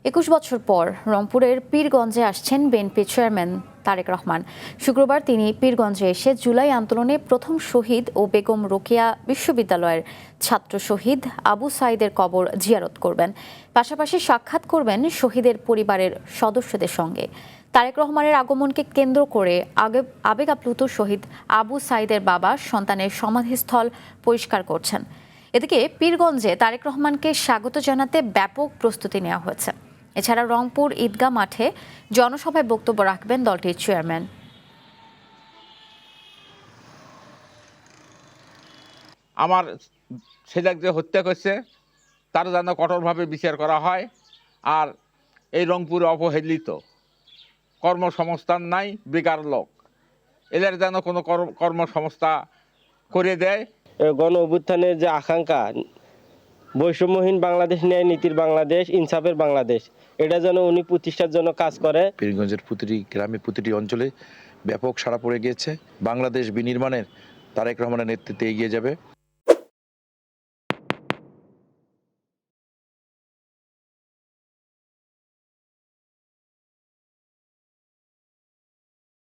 21 বছর পর রংপুরের পীরগঞ্জে আসছেন বিএনপি চেয়ারম্যান তারেক রহমান। শুক্রবার তিনি পীরগঞ্জে এসে জুলাই আন্দোলনে প্রথম শহীদ ও বেগম রোকেয়া বিশ্ববিদ্যালয়ের ছাত্র শহীদ আবু সাঈদের কবর জিয়ারত করবেন। পাশাপাশি সাক্ষাৎ করবেন শহীদের পরিবারের সদস্যদের সঙ্গে। তারেক রহমানের আগমনকে কেন্দ্র করে আবেগ আপ্লুত শহীদ আবু সাঈদের বাবা সন্তানের সমাধিস্থল পরিষ্কার করছেন। এদিকে পীরগঞ্জে তারেক রহমানকে স্বাগত জানাতে ব্যাপক প্রস্তুতি নেওয়া হয়েছে। এছাড়া রংপুর ঈদগাহ মাঠে জনসভায় বক্তব্য রাখবেন দলটির চেয়ারম্যান। আমার ছেলেকে যে হত্যা করছে তার যেন কঠোরভাবে বিচার করা হয়। আর এই রংপুরে অবহেলিত কর্মসংস্থান নাই, বেকার লোক, এদের যেন কোনো কর্মসংস্থা করে দেয়। গণ অভ্যুত্থানের যে আকাঙ্ক্ষা, বৈষম্যহীন বাংলাদেশ, ন্যায় নীতির বাংলাদেশ, ইনসাফের বাংলাদেশ, এটা যেন উনি প্রতিষ্ঠার জন্য কাজ করে। পীরগঞ্জের প্রতিটি গ্রামে, প্রতিটি অঞ্চলে ব্যাপক সাড়া পড়ে গিয়েছে। বাংলাদেশ বিনির্মাণের তারেক রহমানের নেতৃত্বে এগিয়ে যাবে।